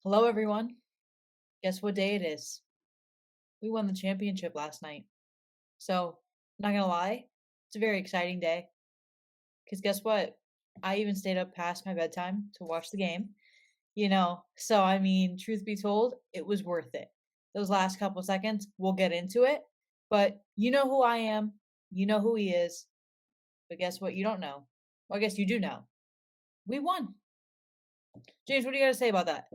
Hello, everyone. Guess what day it is? We won the championship last night. So, not gonna lie, it's a very exciting day. Because guess what? I even stayed up past my bedtime to watch the game. So I mean, truth be told, it was worth it. Those last couple seconds, we'll get into it. But you know who I am. You know who he is. But guess what? You don't know. Well, I guess you do know. We won. James, what do you got to say about that?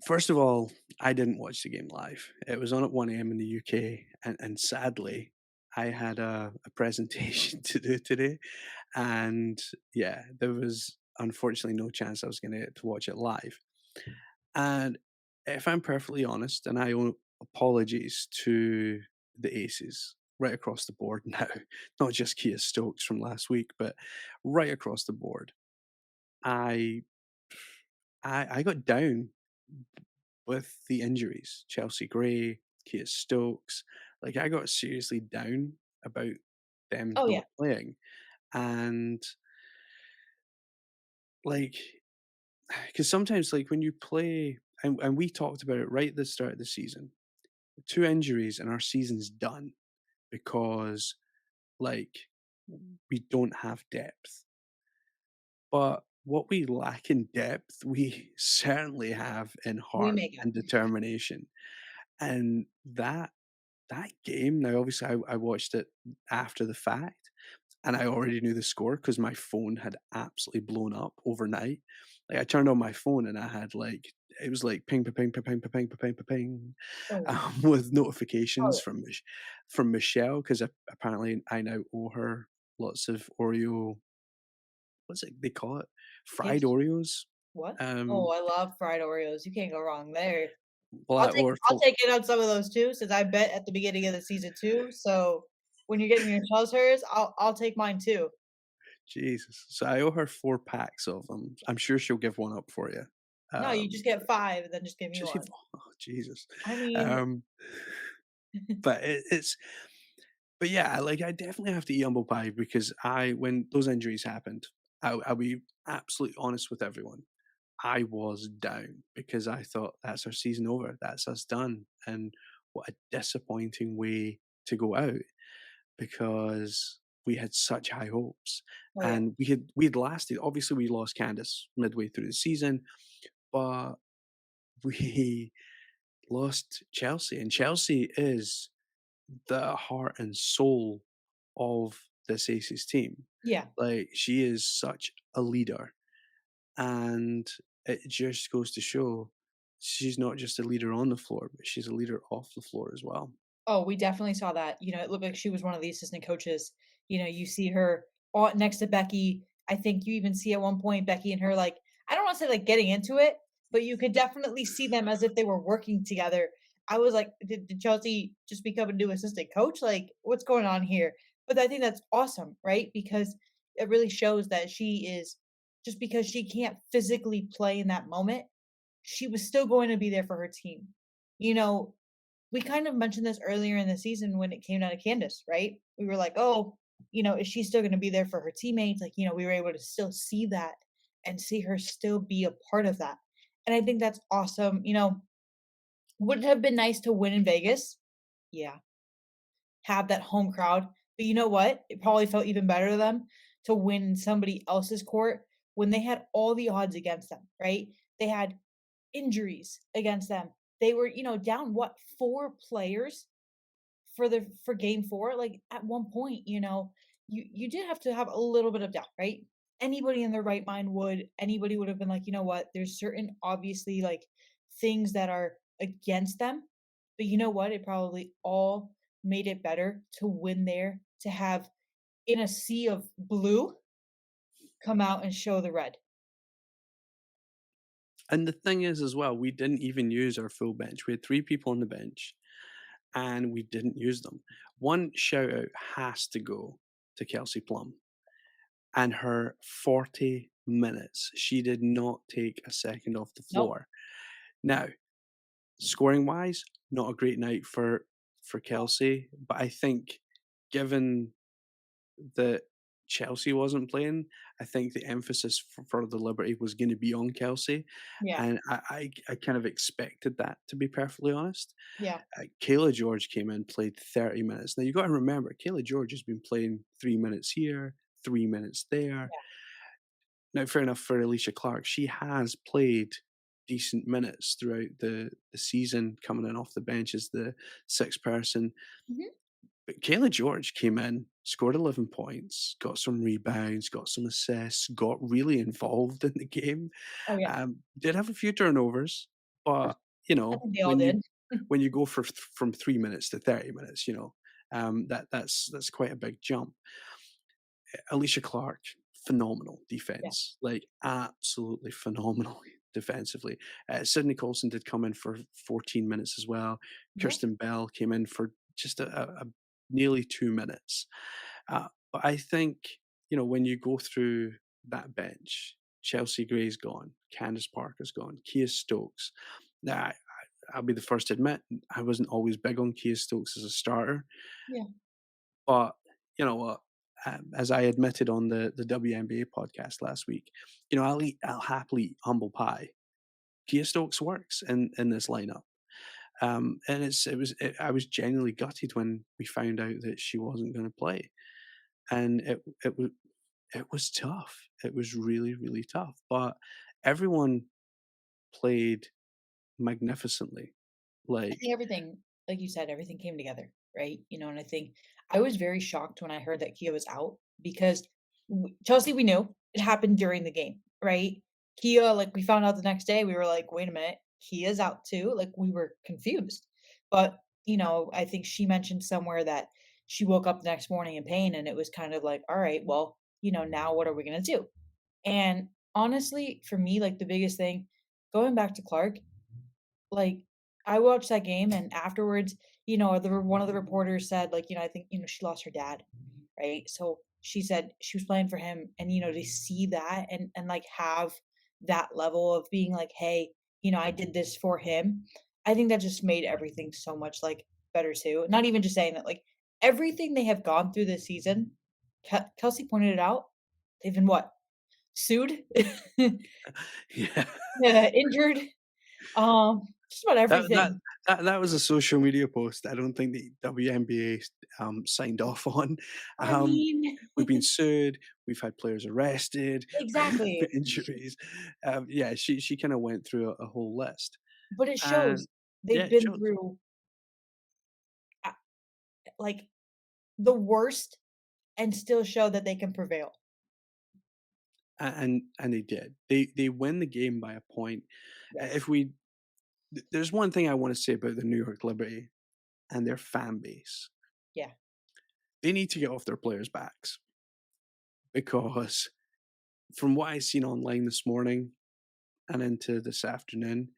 First of all, I didn't watch the game live. It was on at 1 a.m. in the UK, and sadly, I had a presentation to do today, and yeah, there was unfortunately no chance I was going to get to watch it live. And if I'm perfectly honest, and I owe apologies to the Aces right across the board now, not just Kia Stokes from last week, but right across the board, I I got down with the injuries, Chelsea Gray, Kia Stokes, like I got seriously down about them Oh, yeah. not playing. And like, because sometimes, like, when you play, and we talked about it right at the start of the season, two injuries and our season's done because, like, we don't have depth. But what we lack in depth, we certainly have in We heart make it. and determination. And that game, now obviously I watched it after the fact, and I already knew the score because my phone had absolutely blown up overnight. Like, I turned on my phone and I had, like, it was like ping, pa-ping, pa-ping, pa-ping, pa-ping, pa-ping, Oh, with oh, notifications yeah. from Michelle, 'cause apparently I now owe her lots of Oreo, what's it they call it? Fried Gifts. Oreos? What? Oh, Um, I love fried Oreos. You can't go wrong there. well, I'll I take owe her I'll full take it on some of those too, since I bet at the beginning of the season too. So when you're getting your Michelle's hers, I'll take mine too. Jesus. So I owe her 4 packs of them. I'm sure she'll give one up for you. No, you Um, just get 5 and then just give me just give 1. oh, Jesus. I mean, Um, but but yeah, like, I definitely have to eat humble pie because when those injuries happened, I'll be absolutely honest with everyone. I was down because I thought that's our season over. That's us done. And what a disappointing way to go out because we had such high hopes oh yeah. and we had lasted. Obviously, we lost Candace midway through the season, but we lost Chelsea, and Chelsea is the heart and soul of this Aces team. Yeah. Like, she is such a leader, and it just goes to show she's not just a leader on the floor, but she's a leader off the floor as well. Oh, we definitely saw that. It looked like she was one of the assistant coaches. You see her next to Becky. I think you even see at one point Becky and her like I don't want to say like getting into it, but you could definitely see them as if they were working together. I was like, did Chelsea just become a new assistant coach? Like, what's going on here? But I think that's awesome, right? Because it really shows that she is just because she can't physically play in that moment, she was still going to be there for her team. You know, we kind of mentioned this earlier in the season when it came down to Candace, right? We were like, oh, is she still going to be there for her teammates? Like, we were able to still see that and see her still be a part of that. And I think that's awesome. Would it have been nice to win in Vegas? Yeah, have that home crowd. But you know what? It probably felt even better to them to win in somebody else's court when they had all the odds against them, right? They had injuries against them. They were, down what, 4 players for game 4? Like, at one point, you did have to have a little bit of doubt, right? Anybody in their right mind would. Anybody would have been like, "You know what? There's certain obviously, like, things that are against them." But you know what? It probably all made it better to win there, to have in a sea of blue, come out and show the red. And the thing is, as well, we didn't even use our full bench. We had 3 people on the bench, and we didn't use them. One shout out has to go to Kelsey Plum and her 40 minutes. She did not take a second off the Nope. floor. Now, scoring wise, not a great night for No. Kelsey, but I think given that Chelsea wasn't playing, I think the emphasis for the Liberty was gonna be on Kelsey, Yeah, and I kind of expected that, to be perfectly honest. yeah, Kayla George came in, played 30 minutes. Now you gotta remember, Kayla George has been playing 3 minutes here, 3 minutes there. yeah. Now, fair enough for Alicia Clark, she has played decent minutes throughout the season, coming in off the bench as the sixth person. Mhm. But Kayla George came in, scored 11 points, got some rebounds, got some assists, got really involved in the game. Oh, yeah. Did have a few turnovers, but, you I know, think they all did. when you go from 3 minutes to 30 minutes, that's quite a big jump. Alicia Clark, phenomenal Yeah. defense, like absolutely phenomenal defensively. Sydney Colson did come in for 14 minutes as well. Yeah. Kirsten Bell came in for just a nearly 2 minutes. But I think, when you go through that bench, Chelsea Gray's gone, Candice Parker's gone, Kia Stokes. Now, I'll be the first to admit I wasn't always big on Kia Stokes as a starter, Yeah. but you know what? As I admitted on the WNBA podcast last week, I'll happily eat humble pie. Kia Stokes works in this lineup, and I was genuinely gutted when we found out that she wasn't going to play, and it was tough. It was really really tough, but everyone played magnificently. I Like, think everything, like you said, everything came together, right? And I think I was very shocked when I heard that Kia was out because Chelsea, we knew it happened during the game, right? Kia, like we found out the next day, we were like, wait a minute, Kia's out too. Like we were confused. But, I think she mentioned somewhere that she woke up the next morning in pain and it was kind of like, all right, well, now what are we going to do? And honestly, for me, like the biggest thing, going back to Clark, like, I watched that game and afterwards, one of the reporters said, like, I think, she lost her dad, right? So she said she was playing for him and, to see that and like have that level of being like, hey, I did this for him. I think that just made everything so much like better too. Not even just saying that, like everything they have gone through this season, Kelsey pointed it out. They've been what? Sued, yeah. injured, just about That that everything. that was a social media post I don't think the WNBA, signed off on. I Um, mean, we've been sued, we've had players arrested, exactly, injuries. Yeah, she kinda went through a whole list, but it and shows yeah, they've it been shows. through, uh, like, the worst and still show that they can prevail. And they did. They win the game by a point. If Yes. we there's one thing I wanna say about the New York Liberty and their fan base. Yeah. They need to get off their players' backs because from what I've seen online this morning and into this afternoon,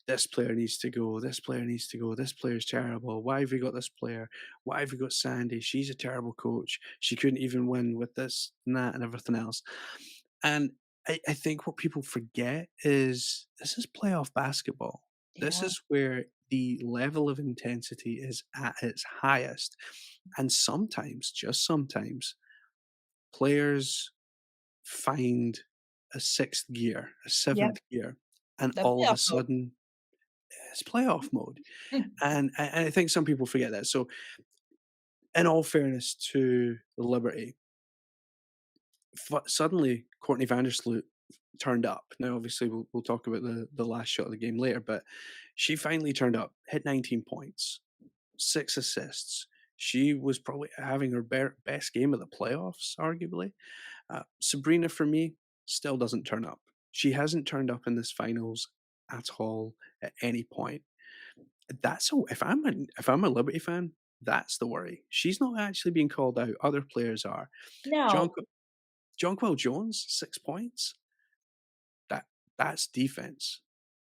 this player needs to go, this player needs to go, this player's terrible. Why have we got this player? Why have we got Sandy? She's a terrible coach. She couldn't even win with this and that and everything else. And I think what people forget is this is playoff basketball. This Yeah. is where the level of intensity is at its highest. And sometimes, just sometimes, players find a sixth gear, a Yep. seventh gear, and The all of a playoff mode. sudden it's playoff mode. Mm. And I think some people forget that. So, in all fairness to the Liberty, suddenly Courtney Vandersloot turned up. Now, obviously, we'll talk about the last shot of the game later, but she finally turned up, hit 19 points, 6 assists. She was probably having her best game of the playoffs, arguably. Sabrina, for me, still doesn't turn up. She hasn't turned up in this finals at all at any point. If I'm a Liberty fan, that's the worry. She's not actually being called out. Other players are. John Now Jonquel Jones, 6 points. That that's defense.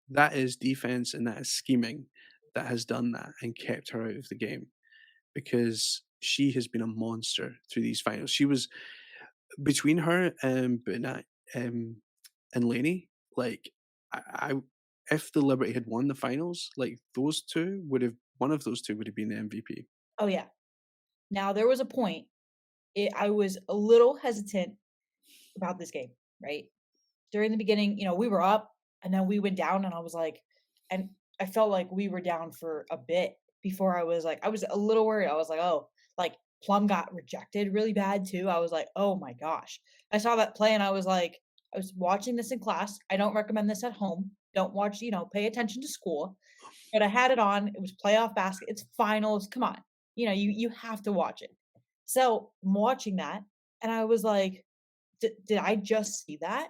That is defense, and that is scheming that has done that and kept her out of the game because she has been a monster through these finals. She was between her and Bernat, and Laney, like, I if the Liberty had won the finals, like, those 2 would have one of those 2 would have been the MVP. oh, yeah. Now there was a point. I was a little hesitant about this game, right? During the beginning, we were up and then we went down and I was like, and I felt like we were down for a bit before I was a little worried. I was like, oh, like Plum got rejected really bad too. I was like, oh my gosh. I saw that play and I was like, I was watching this in class. I don't recommend this at home. Don't watch, pay attention to school. But I had it on. It was playoff basket. It's finals. Come on. You have to watch it. So I'm watching that and I was like, did I just see that?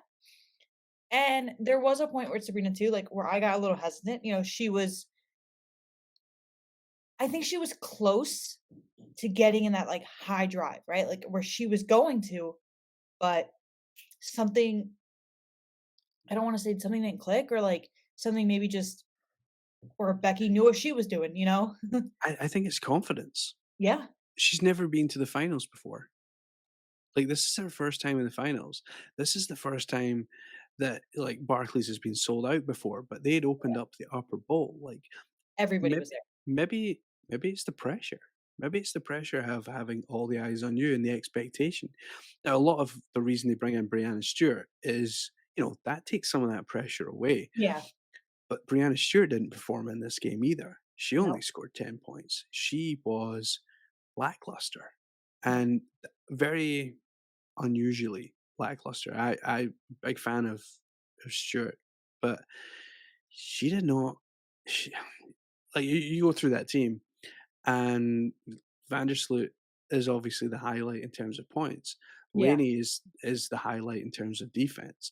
And there was a point where Sabrina too, like, where I got a little hesitant, I think she was close to getting in that, like, high drive, right? Like, where she was going to, but something I don't wanna say something didn't click or, like, something maybe just or Becky knew what she was doing, you know? I think it's confidence. Yeah, She's never been to the finals before. Like, this is her first time in the finals. This is the first time that, like, Barclays has been sold out before, but they'd opened up the upper bowl. Like, everybody maybe was there. maybe maybe it's the pressure. Maybe it's the pressure of having all the eyes on you and the expectation. Now, a lot of the reason they bring in Brianna Stewart is, that takes some of that pressure away. Yeah, But Brianna Stewart didn't perform in this game either. She no, only scored 10 points. She was lackluster yeah. and very unusually lackluster. I big fan of Stewart, but she did not. She, like you go through that team, and Vandersloot is obviously the highlight in terms of points. Yeah. Laney is the highlight in terms of defense,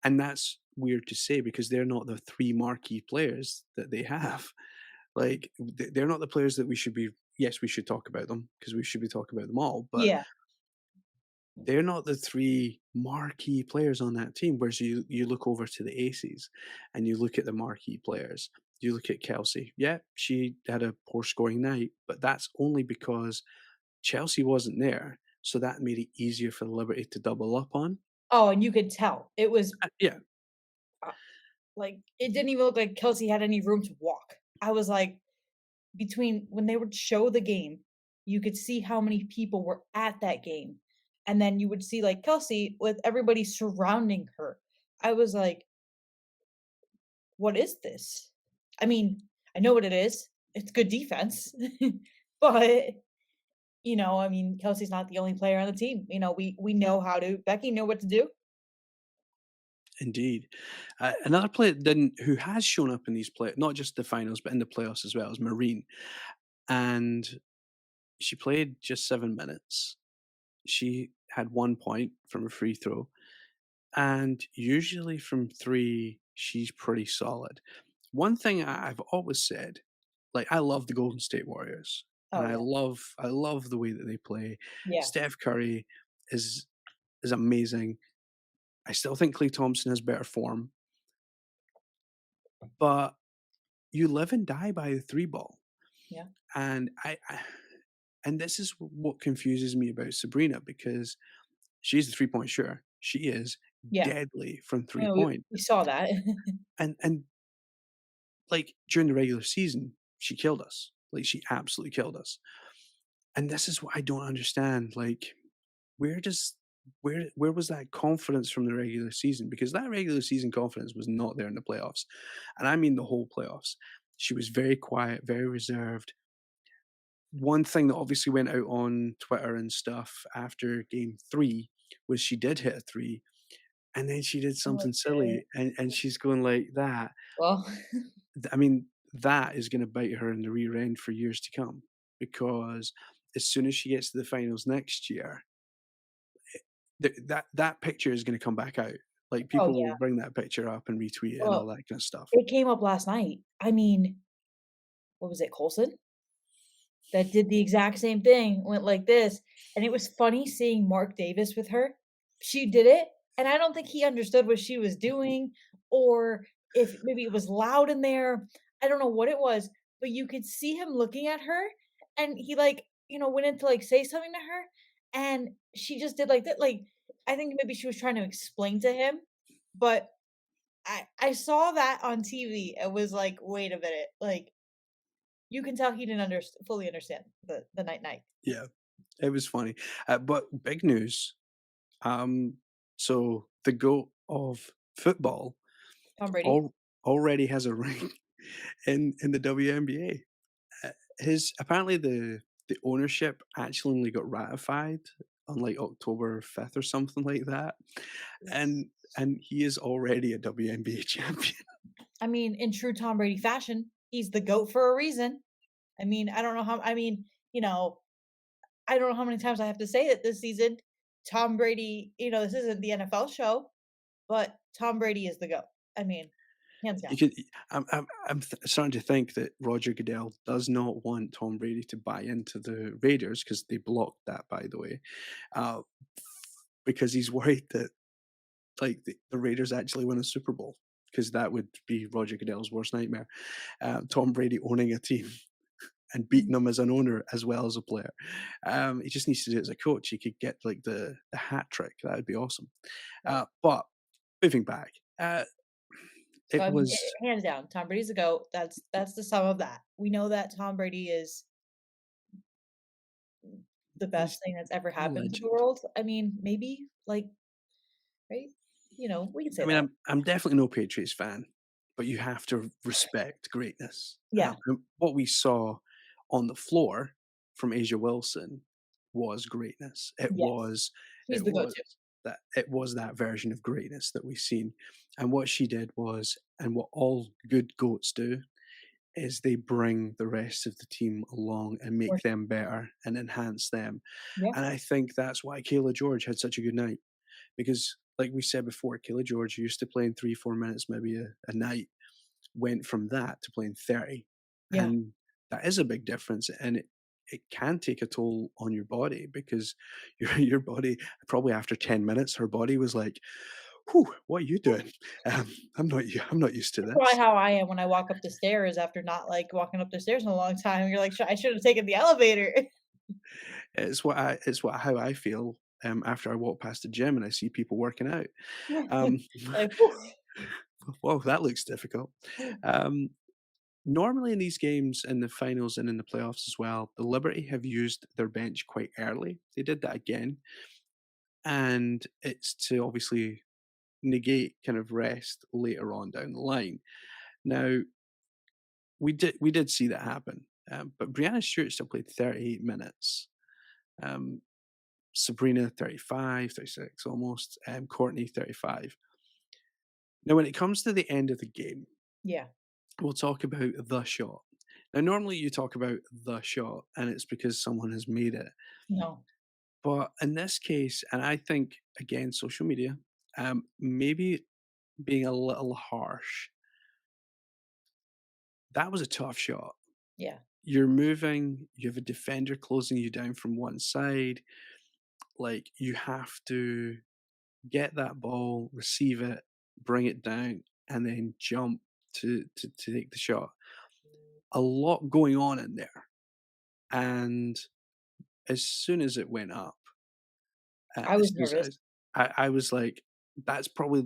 and that's weird to say because they're not the three marquee players that they have. Like they're not the players that we should be. Yes, we should talk about them because we should be talking about them all, but Yeah. they're not the 3 marquee players on that team, whereas you look over to the aces and you look at the marquee players. You look at Kelsey. Yeah, she had a poor scoring night, but that's only because Chelsea wasn't there, so that made it easier for the Liberty to double up on. Oh, and you could tell. It was, Yeah, uh, like, it didn't even look like Kelsey had any room to walk. I was like between when they would show the game, you could see how many people were at that game, and then you would see, like, Kelsey with everybody surrounding her. I was like, "What is this?" I mean, I know what it is. It's good defense, but, I mean, Kelsey's not the only player on the team. We know how to Becky knew what to do. indeed. Another player that didn't who has shown up in these play not just the finals, but in the playoffs as well, is Marine, and she played just 7 minutes. She had 1 point from a free throw. And usually from 3, she's pretty solid. One thing I've always said, like, I love the Golden State Warriors, and Oh, yeah. I love the way that they play. Yeah. Steph Curry is is amazing. I still think Klay Thompson has better form, but you live and die by the 3 ball. Yeah. And and this is what confuses me about Sabrina because she's a three-point shooter. She is Yeah. deadly from 3 No, we point. we saw that. And like, during the regular season, she killed us. Like, she absolutely killed us. And this is what I don't understand, like, where does where was that confidence from the regular season? Because that regular season confidence was not there in the playoffs, and I mean the whole playoffs. She was very quiet, very reserved. One thing that obviously went out on Twitter and stuff after game 3 was she did hit a 3, and then she did Oh, something okay. silly, and she's going like that. Well, I mean, that is gonna bite her in the rear end for years to come, because as soon as she gets to the finals next year, that picture is gonna come back out. Like, oh, people will yeah. bring that picture up and retweet it and Well, all that kind of stuff. it came up last night. I mean, what was it, Colson? That did the exact same thing, went like this, and it was funny seeing Mark Davis with her. She did it, and I don't think he understood what she was doing, or if maybe it was loud in there. I don't know what it was, but you could see him looking at her, and he, like, went in to, like, say something to her, and she just did like that, like, I think maybe she was trying to explain to him, but I saw that on TV and was like, "Wait a minute," like, you can tell he didn't fully understand the night night. Yeah. It was funny. But big news. Um, so the GOAT of football Tom Brady. al already has a ring in the WNBA. His apparently the ownership actually only got ratified on, like, October 5th or something like that, and he is already a WNBA champion. I mean, in true Tom Brady fashion, he's the GOAT for a reason. I mean, you know, I don't know how many times I have to say it this season. Tom Brady, this isn't the NFL show, but Tom Brady is the GOAT. I mean, hands You down. could starting to think that Roger Goodell does not want Tom Brady to buy into the Raiders because they blocked that, by the way, uh, because he's worried that, like, the Raiders actually win a Super Bowl, because that would be Roger Goodell's worst nightmare. Tom Brady owning a team and beating them as an owner as well as a player. He just needs to do it as a coach. He could get, like, the hat trick. That would be awesome. Right. But moving back, So it I mean, was hands down, Tom Brady's the GOAT. That's the sum of that. We know that Tom Brady is the he's best thing that's ever a happened to the legend. world. I mean, maybe like, right? We can I say mean, that. I'm definitely no Patriots fan, but you have to respect greatness. Yeah. And what we saw on the floor from Asia Wilson was greatness. Yes. She's It the was go-to. it was that version of greatness that we seen. And what she did was, and what all good goats do, is they bring the rest of the team along and Or make them better and enhance them. yeah, And I think that's why Kayla George had such a good night, because, like we said before, Kayla George, who used to play in 3, 4 minutes maybe a night, went from that to playing 30. yeah. And that is a big difference. And it can take a toll on your body, because your body, probably after 10 minutes, her body was like, "Whew, what are you doing? I'm not used to That's probably this." how I am when I walk up the stairs after not, like, walking up the stairs in a long time. You're like, I should have taken the elevator." It's how I feel after I walk past the gym and I see people working out. Um, Like, "Whew." Whoa, that looks difficult. Um, Normally in these games, in the finals and in the playoffs as well, the Liberty have used their bench quite early. They did that again, and it's to obviously negate kind of rest later on down the line. Now, we did see that happen, but Brianna Stewart still played 38 minutes. Um, Sabrina 35, 36 almost, Courtney 35. Now, when it comes to the end of the game, Yeah. we'll talk about the shot. Now, normally you talk about the shot, and it's because someone has made it. No. But in this case, and I think, again, social media, maybe being a little harsh, that was a tough shot. Yeah. You're moving, you have a defender closing you down from one side. Like, you have to get that ball, receive it, bring it down, and then jump to take the shot. A lot going on in there. And as soon as it went up, I as was soon as nervous. I was like, "That's probably,"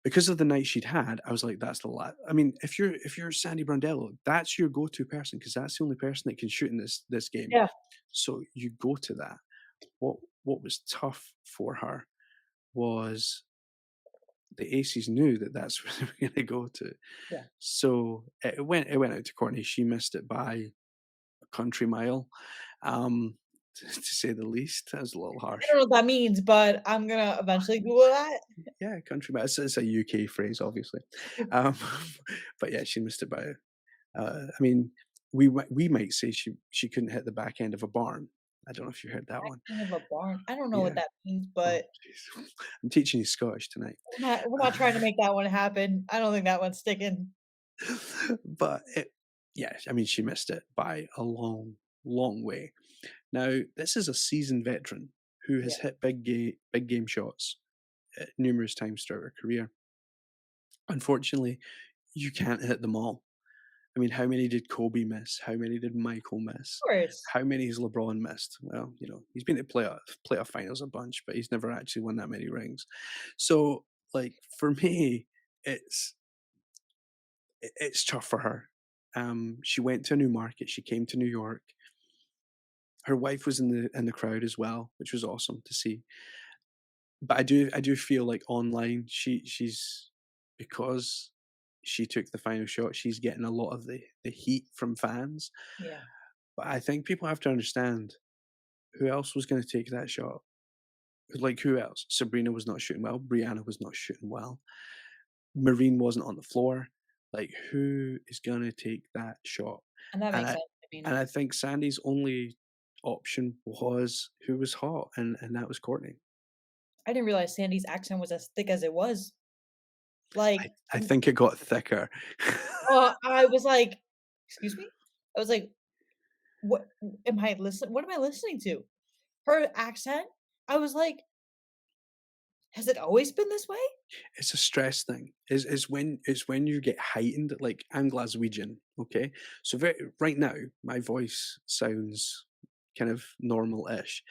because of the night she'd had, I was like, "That's the la." I mean, if you're Sandy Brondello, that's your go-to person, because that's the only person that can shoot in this game. Yeah. So you go to that. What was tough for her was the aces knew that that's where they were gonna go to. Yeah. So it went out to Courtney. She missed it by a country mile, um, to say the least. That was a little I harsh. don't know what that means, but I'm gonna eventually Google that. Yeah, country mile. It's a UK phrase, obviously. Um, but yeah, she missed it by. I mean, we might say she couldn't hit the back end of a barn. I don't know if you heard that one. Kind of a barn. I don't know what Yeah. that means, Oh, but jeez. I'm teaching you Scottish tonight. we're not trying to make that one happen. I don't think that one's sticking. But yeah, I mean, she missed it by a long, long way. Now, this is a seasoned veteran who Yeah. has hit big game shots numerous times throughout her career. Unfortunately, you can't hit them all. I mean, how many did Kobe miss? How many did Michael Of miss? course. How many has LeBron missed? Well, he's been to playoff finals a bunch, but he's never actually won that many rings. So, like, for me, it's it's tough for her. She went to a new market. She came to New York. Her wife was in the crowd as well, which was awesome to see. But I do feel like online she's because she took the final shot, she's getting a lot of the heat from fans. Yeah. But I think people have to understand who else was gonna take that shot? Like, who else? Sabrina was not shooting well, Brianna was not shooting well, Marine wasn't on the floor. Like, who is gonna take that shot? And that And makes I sense. I and mean, I think Sandy's only option was who was hot, and that was Courtney. I didn't realize Sandy's accent was as thick as it was. Like, I think it got thicker. I was like, "Excuse me?" I was like, what am I listening to?" Her accent, I was like, "Has it always been this way?" It's a stress thing. It's when you get heightened, like, I'm Glaswegian, okay? So right now, my voice sounds kind of normal-ish,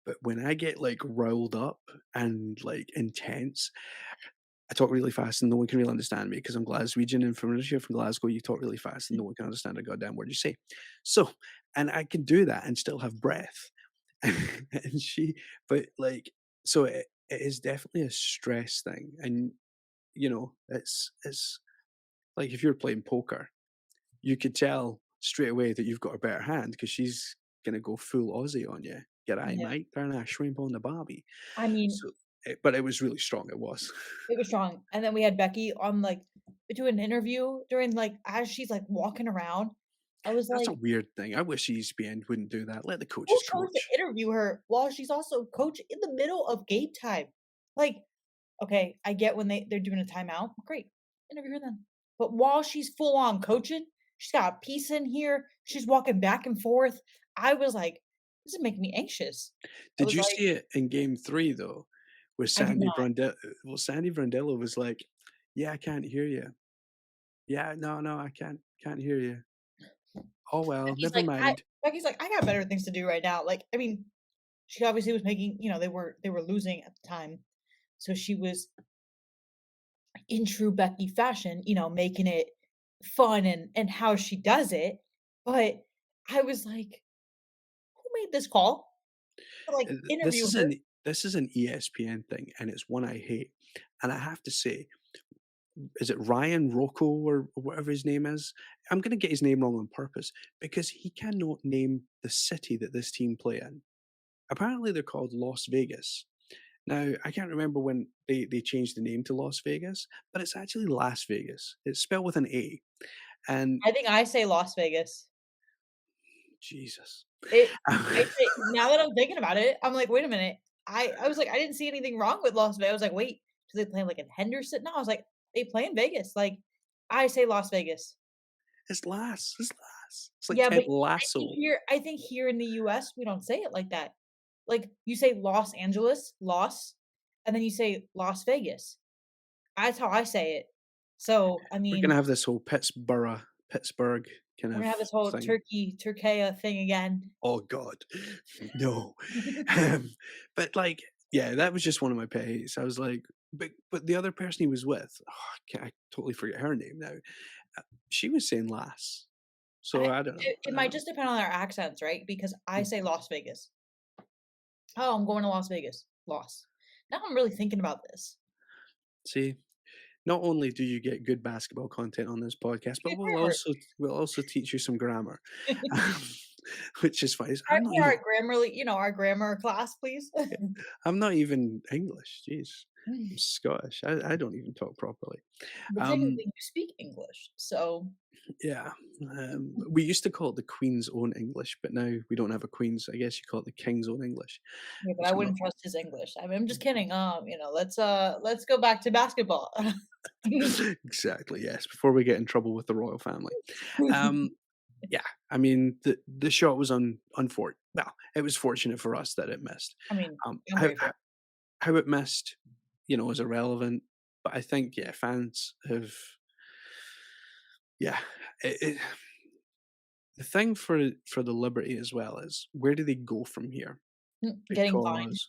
but when I get, like, riled up and, like, intense, I talk really fast and no one can really understand me because 'cause I'm Glaswegian, and from unless you're from Glasgow, you talk really fast and no one can understand a goddamn word you say. So and I can do that and still have breath. And she but, like so it is definitely a stress thing, and, it's like if you're playing poker, you could tell straight away that you've got a better hand because she's gonna go full Aussie on you. "G'day, Yeah. mate. Turn that shrimp on the barbie." I mean, So but it was really strong, it was. it was strong, and then we had Becky on, like, doing an interview during, like as she's, like, walking around. I was That's like, a weird thing. I wish ESPN wouldn't do that. Let the who coaches chose to coach. interview her while she's also coaching in the middle of game time? Like, okay, I get when they're doing a timeout, great, interview her then. But while she's full on coaching, she's got a piece in here, she's walking back and forth. I was like, "This is making me anxious." I Did was you like, see it in game 3 though, where "I did not." Sandy Brundello was like, "Yeah, I can't hear you. Yeah, no, no, I can't hear you. Oh, well, Becky's never like, "I" mind." Becky's like, "I got better things to do right now." Like, I mean, she obviously was making, they were losing at the time. So she was in true Becky fashion, making it fun and how she does it. But I was like, "Who made this call to, like, This interview is her?" an ESPN thing, and it's one I hate. And I have to say, is it Ryan Rocco or whatever his name is? I'm gonna get his name wrong on purpose because he cannot name the city that this team play in. Apparently, they're called Las Vegas. Now, I can't remember when they changed the name to Las Vegas, but it's actually Las Vegas. It's spelled with an A. And I think I say Las Vegas. Jesus. It I say now that I'm thinking about it, I'm like, "Wait a minute." I was like, "I didn't see anything wrong with Las Vegas." I was like, "Wait, do they play, like, in Henderson?" No, I was like, "They play in Vegas." Like, I say Las Vegas. It's Las. It's Las. It's like Yeah, but Ted think Lasso. here in the US, we don't say it like that. Like, you say Los Angeles, Los, and then you say Las Vegas. That's how I say it. So, I We're gonna mean, have this whole Pittsburgh kind we're of gonna have this whole thing. Turkey thing again. Oh god. No. But, like, yeah, that was just one of my pet hates. I was like but the other person he was with, I totally forget her name now. She was saying Lass. So I I don't know. it might just depend on our accents, right? Because I say Las Vegas. "Oh, I'm going to Las Vegas." Loss. Now I'm really thinking about this. See, not only do you get good basketball content on this podcast, but Good grammar. we'll also teach you some grammar, um, which is fine. Time for our Grammarly our grammar class, please. I'm not even English. Jeez, I'm Scottish. I don't even talk properly. But Um, technically, you speak English, so yeah, we used to call it the Queen's Own English, but now we don't have a Queen's. I guess you call it the King's Own English, yeah, but I which I'm not. wouldn't trust his English. I mean, I'm just kidding. Let's go back to basketball. Exactly. Yes, before we get in trouble with the royal family. Um, Yeah, I mean, the shot was well, it was fortunate for us that it missed. I mean, I'm How grateful. how it missed, is irrelevant, but I think, yeah, fans have yeah, it the thing for the Liberty as well is where do they go from here? Getting fined. Because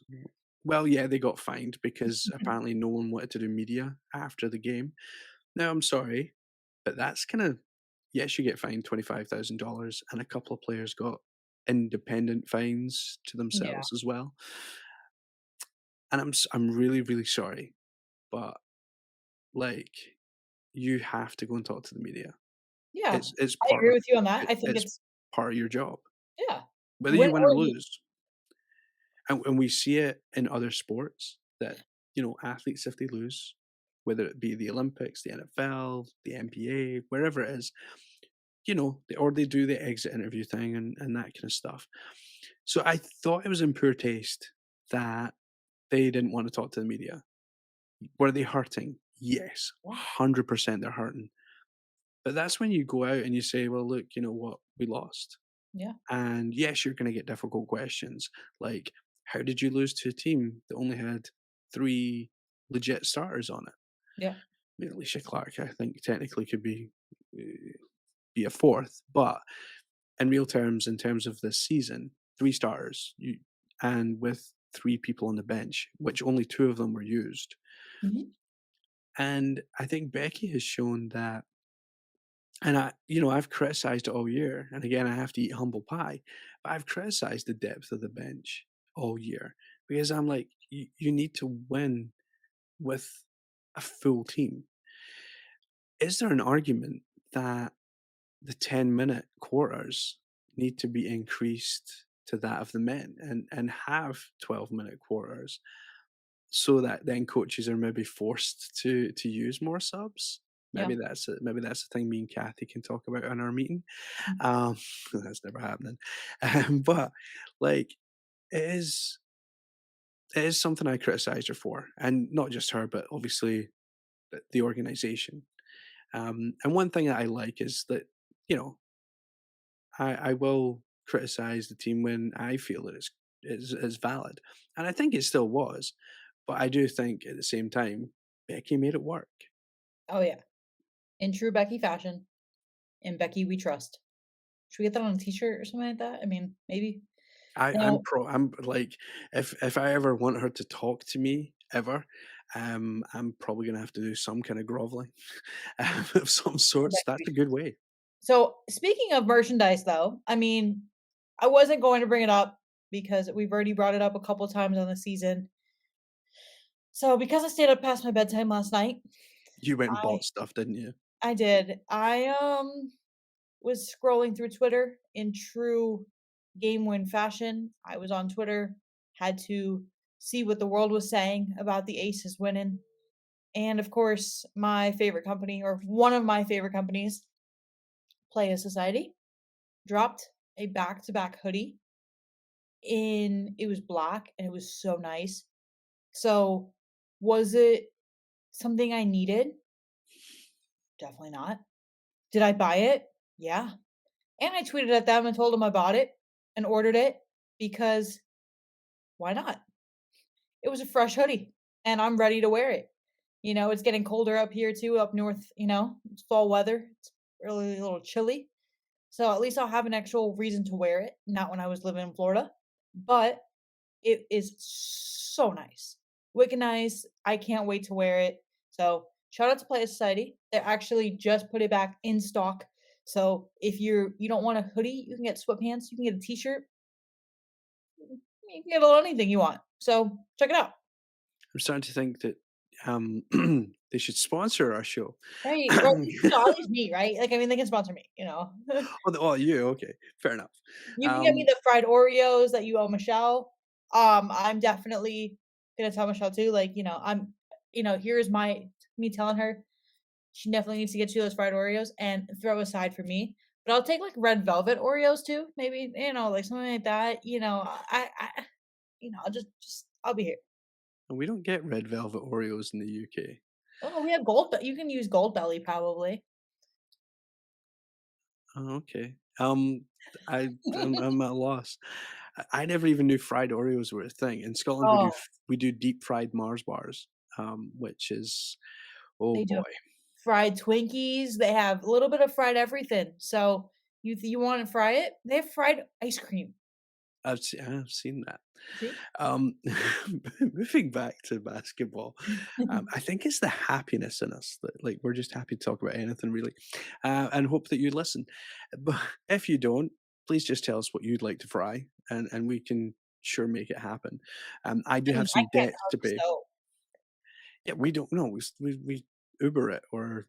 well, yeah, they got fined because apparently no one wanted to do media after the game. Now, I'm sorry, but that's kinda yes, you get fined $25,000 and a couple of players got independent fines to Yeah. themselves as well. And I'm really, really sorry, but, like, you have to go and talk to the media. Yeah. It's I part agree of with you on that. I think it's it's part of your job, yeah. whether Win you win or or lose. lose. And we see it in other sports that, athletes, if they lose, whether it be the Olympics, the NFL, the NBA, wherever it is, or they do the exit interview thing and that kind of stuff. So I thought it was in poor taste that they didn't want to talk to the media. Were they hurting? Yes, Yeah. 100% they're hurting. But that's when you go out and you say, well, look, you know what? We lost. Yeah. And yes, you're going to get difficult questions like, how did you lose to a team that only had three legit starters on it? Yeah. I mean, Alicia Clark, I think, technically could be a fourth, but in real terms, in terms of this season, three starters, and with three people on the bench, which only two of them were used. Mhm. And I think Becky has shown that. And I've criticized it all year, and again, I have to eat humble pie, but I've criticized the depth of the bench all year because I'm like, you need to win with a full team. Is there an argument that the 10-minute quarters need to be increased to that of the men and have 12-minute quarters so that then coaches are maybe forced to use more subs? Yeah. Maybe that's a thing me and Kathy can talk about in our meeting. Mm. Um, that's never happening. But like it is it is something I criticized her for, and not just her, but obviously the organization. And one thing that I like is that you know I will criticize the team when I feel that it's valid, and I think it still was. But I do think at the same time, Becky made it work. Oh, yeah. In true Becky fashion, in Becky we trust. Should we get that on a t-shirt or something like that? I mean, maybe. Now I'm like, if I ever want her to talk to me ever, I'm probably gonna have to do some kind of groveling of some for sorts. Becky That's we a good trust. way. So, speaking of merchandise though, I mean, I wasn't going to bring it up because we've already brought it up a couple times on the season. So, because I stayed up past my bedtime last night, You went and I bought stuff, didn't you? I did. I was scrolling through Twitter in true game win fashion. I was on Twitter, had to see what the world was saying about the Aces winning. And of course, my favorite company, or one of my favorite companies, Playa Society, dropped a back to back hoodie in it was black and it was so nice. So, was it something I needed? Definitely not. Did I buy it? Yeah. And I tweeted at them and told them I bought it and ordered it because why not? It was a fresh hoodie and I'm ready to wear it. It's getting colder up here too, up north, it's fall weather. It's really a little chilly. So at least I'll have an actual reason to wear it, not when I was living in Florida. But it is so nice. Wicked nice. I can't wait to wear it. So shout out to Play Society. They actually just put it back in stock. So if you don't want a hoodie, you can get sweatpants, you can get a t-shirt, you can get a little anything you want. So check it out. I'm starting to think that they should sponsor our show. Right. Well, always me, right? Like I mean they can sponsor me, you know. Oh, you okay? Fair enough. You can get me Um, the fried Oreos that you owe Michelle. I'm definitely gonna tell Michelle too, like, here's my me telling her she definitely needs to get you those fried Oreos and throw aside for me. But I'll take like red velvet Oreos too, maybe, like something like that. I'll just I'll be here. we don't get red velvet Oreos in the UK. Oh, we have gold, but you can use gold belly probably. Oh, okay. I'm at a loss. I never even knew fried Oreos were a thing. In Scotland, Oh, we do deep fried Mars bars, which is oh they do boy, have fried Twinkies. They have a little bit of fried everything. So you want to fry it? They have fried ice cream. I've seen that. See? Um, moving back to basketball, I think it's the happiness in us that like we're just happy to talk about anything really, and hope that you listen. But if you don't. please just tell us what you'd like to fry, and we can sure make it happen. I do I mean, have I some can't debts carve to the pay. stove. Yeah, we don't know. We Uber it, or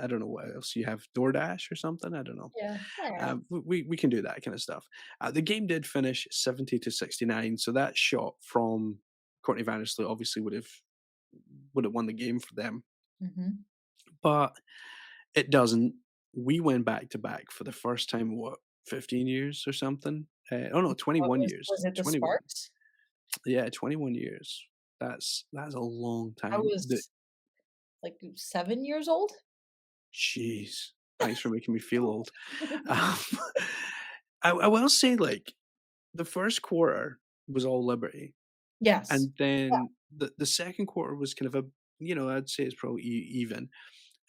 I don't know what else you have, DoorDash or something. I don't know. Yeah, alright. We can do that kind of stuff. The game did finish 70-69, so that shot from Courtney Vandersloot obviously would have won the game for them, Mhm. but it doesn't. We went back to back for the first time in what, 15 years or something. Oh no, What 21 was years. was it the 21. Sparks? Yeah, 21 years. That's a long I time. was, like, 7 years old? Jeez, thanks for making me feel old. Um, I will say, like, the first quarter was all Liberty, Yes. and then the second quarter was kind of a, I'd say it's probably even,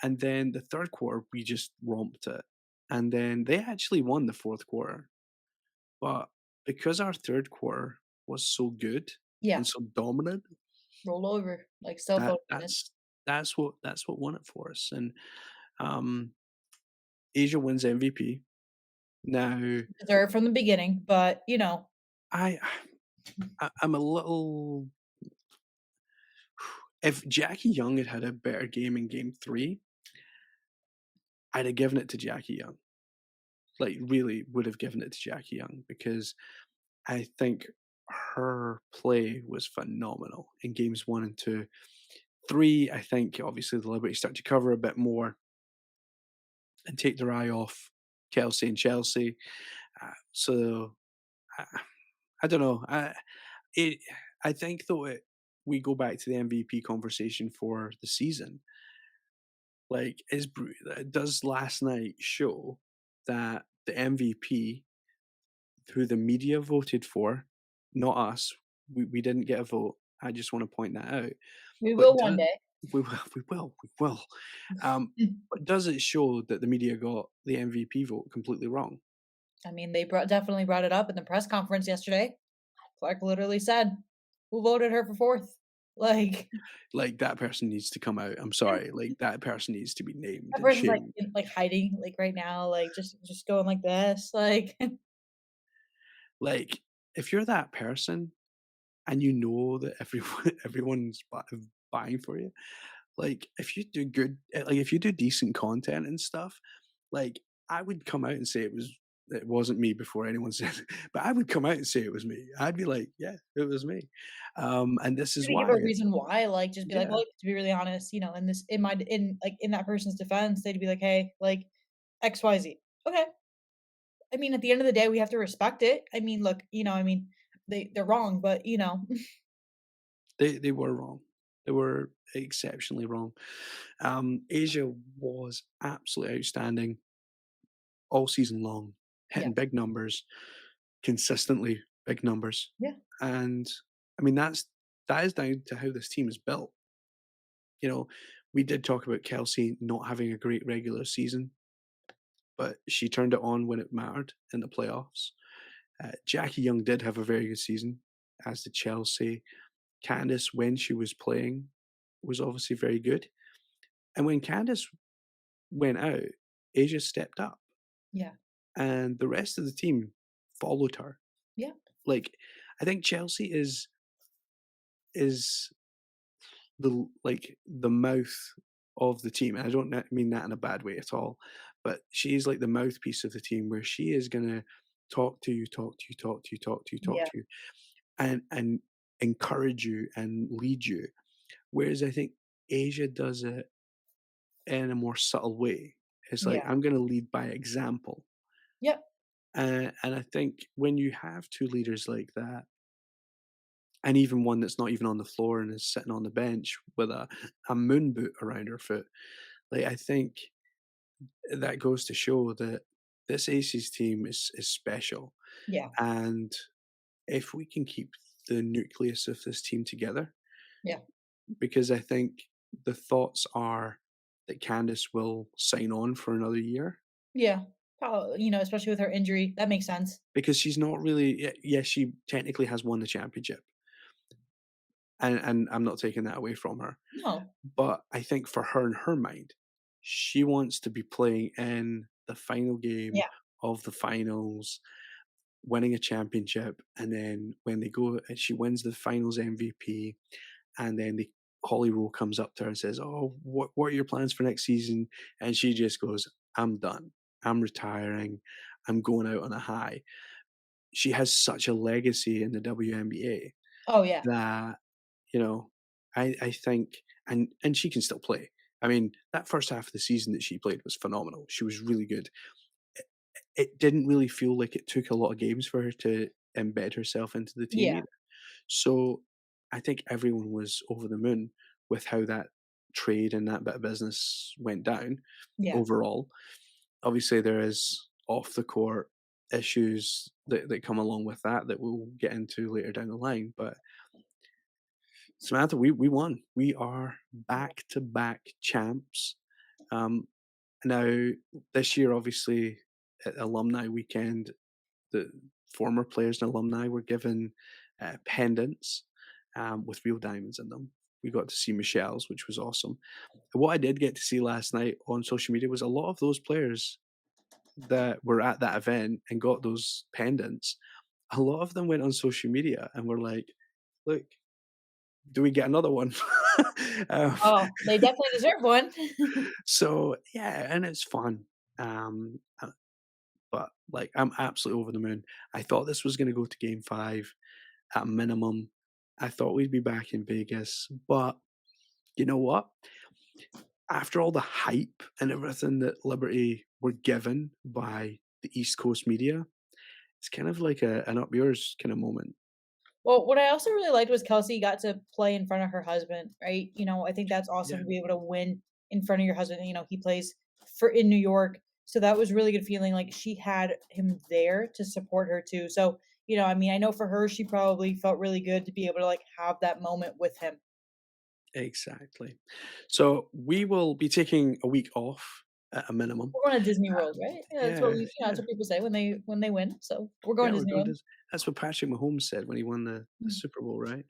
and then the third quarter we just romped it, and then they actually won the fourth quarter, but because our third quarter was so good and Yeah, so dominant, roll over, like cell that phone tennis. that's what won it for us, and um, Asia wins MVP. Now, Deserved from the beginning, but, I I'm a little. If Jackie Young had had a better game in game 3, I'd have given it to Jackie Young. Like, really would have given it to Jackie Young because I think her play was phenomenal in games 1 and 2. 3, I think obviously the Liberty start to cover a bit more and take their eye off Kelsey and Chelsea. So I, I don't know. It. I think though we go back to the MVP conversation for the season. Like, does last night show that the MVP who the media voted for, not us, we didn't get a vote. I just want to point that out. We But will one day. we will. But does it show that the media got the MVP vote completely wrong? I mean, they definitely brought it up in the press conference yesterday. Clark literally said, "Who voted her for 4th?" Like, Like, that person needs to come out. I'm sorry. Like, that person needs to be named that and person's, like, shamed. hiding, like, right now, like, just going like this, like Like, if you're that person and you know that everyone's buying for you, like, if you do like, if you do decent content and stuff, like, I would come out and say it wasn't me before anyone said it, but I would come out and say it was me. I'd be like, "Yeah, it was me." And this is to give why. a reason why, like, just be like, Yeah. "Well, to be really honest, in this in that person's defense, they'd be like, "Hey, like, XYZ." Okay. I mean, at the end of the day, we have to respect it. I mean, look, they're wrong, but, They were wrong. They were exceptionally wrong. Asia was absolutely outstanding all season long, yeah, hitting big numbers, consistently big numbers. yeah, And I mean, that is down to how this team is built. You know, we did talk about Kelsey not having a great regular season, but she turned it on when it mattered in the playoffs. Jackie Young did have a very good season, as did Chelsea. Candice, when she was playing, was obviously very good. And when Candice went out, Asia stepped up, yeah, and the rest of the team followed her. yeah, Like, I think Chelsea is the mouth of the team, and I don't mean that in a bad way at all, but she's like the mouthpiece of the team where she is gonna talk to you, talk to you, talk to you, talk to you, talk yeah, to you, and encourage you and lead you. Whereas I think Asia does it in a more subtle way. It's like, yeah, I'm gonna lead by example. yep, And I think when you have 2 leaders like that, and even one that's not even on the floor and is sitting on the bench with a moon boot around her foot, like, I think that goes to show that this Aces team is special, yeah, and if we can keep the nucleus of this team together, yeah, because I think the thoughts are that Candice will sign on for another year yeah. Especially with her injury, that makes sense. because she's not really, yes, she technically has won the championship, and I'm not taking that away from her. No, But I think for her in her mind, she wants to be playing in the final game yeah, of the finals. winning a championship, and then when they go and she wins the finals MVP, and then Holly Rowe comes up to her and says, "Oh, what are your plans for next season?" And she just goes, "I'm done. I'm retiring. I'm going out on a high." She has such a legacy in the WNBA Oh, yeah. that, you know, I think, and she can still play. I mean, that first half of the season that she played was phenomenal. She was really good. It didn't really feel like it took a lot of games for her to embed herself into the team Yeah. either. So, I think everyone was over the moon with how that trade and that bit of business went down Yeah. overall. Obviously, there is off the court issues that come along with that that we'll get into later down the line, but Samantha, we won. We are back-to-back champs. Um, Now this year, obviously, at Alumni Weekend, the former players and alumni were given, pendants, with real diamonds in them. We got to see Michelle's, which was awesome. And what I did get to see last night on social media was a lot of those players that were at that event and got those pendants, a lot of them went on social media and were like, "Look, do we get another one?" Um, Oh, they definitely deserve one. so, yeah, and it's fun. But, like, I'm absolutely over the moon. I thought this was gonna go to game 5 at minimum. I thought we'd be back in Vegas, but you know what? After all the hype and everything that Liberty were given by the East Coast media, it's kind of like an up yours kinda moment. Well, what I also really liked was Kelsey got to play in front of her husband, right? I think that's awesome Yeah, to be able to win in front of your husband. He plays for in New York. So that was really good feeling. Like she had him there to support her too. So, I mean, I know for her, she probably felt really good to be able to like have that moment with him. exactly. So, we will be taking a week off at a minimum. We're going to Disney Uh, World, right? Yeah, that's what yeah, that's yeah. what people say when they win. So we're going Yeah, to we're Disney going World. to that's what Patrick Mahomes said when he won the Mm. Super Bowl, right?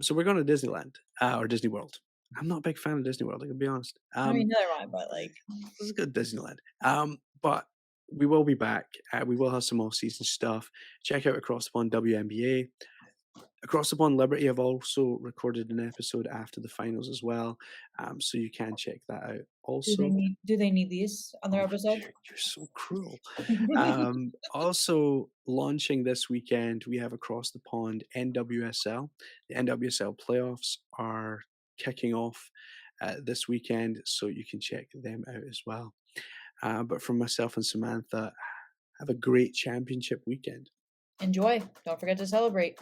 So we're going to Disneyland, or Disney World. I'm not a big fan of Disney World, I can be honest. I mean, neither am I, but like, This is good Disneyland. But we will be back. We will have some off-season stuff. Check out Across the Pond WNBA. Across the Pond Liberty have also recorded an episode after the finals as well, so you can check that out. Also, do they need these on their oh, episode? you're so cruel. Also launching this weekend, we have Across the Pond NWSL. The NWSL playoffs are kicking off this weekend, so you can check them out as well. But from myself and Samantha, have a great championship weekend. Enjoy. Don't forget to celebrate.